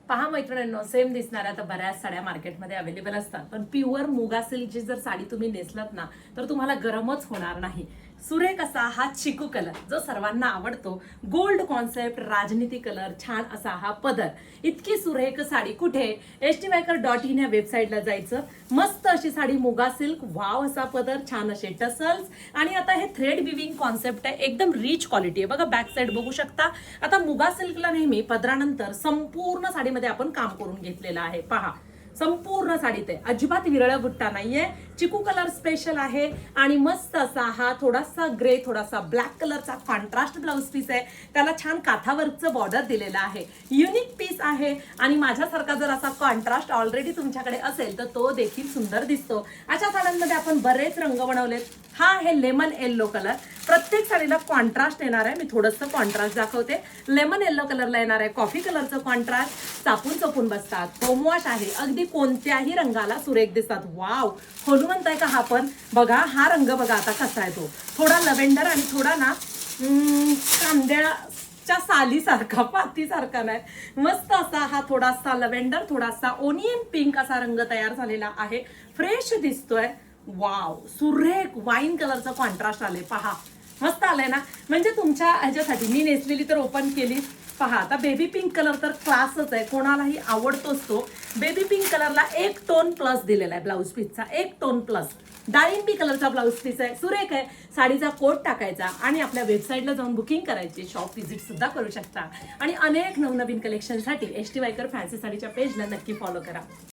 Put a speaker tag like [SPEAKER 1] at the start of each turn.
[SPEAKER 1] पहा मैत्रिणींनो, सेम दिसणाऱ्या तर बऱ्याच साड्या मार्केटमध्ये अवेलेबल असतात, पण प्युअर मुगा सिल्कची जर साडी तुम्ही नेसलात ना तर तुम्हाला गरमच होणार नाही. सुरेख असा हा चिकू कलर जो सर्वांना आवडतो, गोल्ड कॉन्सेप्ट राजनीती कलर, छान असा हा पदर, इतकी सुरेख साडी कुठे htviker.in या वेबसाईटला जायचं. मस्त अशी साडी मुगा सिल्क, वाव असा पदर, छान असे टसल्स आणि आता हे थ्रेड विविंग कॉन्सेप्ट आहे, एकदम रिच क्वालिटी आहे. बघा बॅक साईड बघू शकता. आता मुगा सिल्कला नेहमी पदरानंतर संपूर्ण साडीमध्ये आपण काम करून घेतलेलं आहे. पहा संपूर्ण साडीत आहे, अजिबात विरळ बुट्टा नाहीये, चिकू कलर स्पेशल आहे आणि मस्त असा हा थोडासा ग्रे थोडासा ब्लॅक कलरचा कॉन्ट्रास्ट ब्लाउज पीस आहे. त्याला छान काठावरचं बॉर्डर दिलेलं आहे, युनिक पीस आहे आणि माझ्यासारखा जर असा कॉन्ट्रास्ट ऑलरेडी तुमच्याकडे असेल तर तो देखील सुंदर दिसतो. अशा साड्यांमध्ये आपण बरेच रंग बनवलेत. हा आहे लेमन येल्लो कलर, प्रत्येक साडीला कॉन्ट्रास्ट येणार आहे. मी थोडंसं कॉन्ट्रास्ट दाखवते. लेमन येल्लो कलरला येणार आहे कॉफी कलरचं कॉन्ट्रास्ट, चापून चपून बसतात, होमवॉश आहे, अगदी कोणत्याही रंगाला सुरेख दिसतात. वाव, हनुमंत आहे का हा पण? बघा हा रंग बघा आता कसा आहे तो, थोडा लव्हेंडर आणि थोडा ना कांद्याच्या सालीसारखा, पातीसारखा नाही, मस्त असा हा थोडासा लव्हेंडर थोडासा ओनियन पिंक असा रंग तयार झालेला आहे. फ्रेश दिसतोय. वाव, सुरेख वाईन कलरचा कॉन्ट्रास्ट आले. पहा मस्त आलंय ना. म्हणजे तुमच्या ह्याच्यासाठी मी नेसलेली तर ओपन केली. पहा आता बेबी पिंक कलर तर क्लासच आहे, कोणालाही आवडतोच तो. बेबी पिंक कलरला 1 टोन प्लस दिलेला आहे ब्लाऊज पीसचा, 1 टोन प्लस. डाळिंबी कलरचा ब्लाऊज पीस आहे, सुरेख आहे. साडीचा कोट टाकायचा आणि आपल्या वेबसाईटला जाऊन बुकिंग करायची, शॉप व्हिजिट सुद्धा करू शकता. आणि अनेक नवनवीन कलेक्शनसाठी htviker फॅन्सी साडीच्या पेजला नक्की फॉलो करा.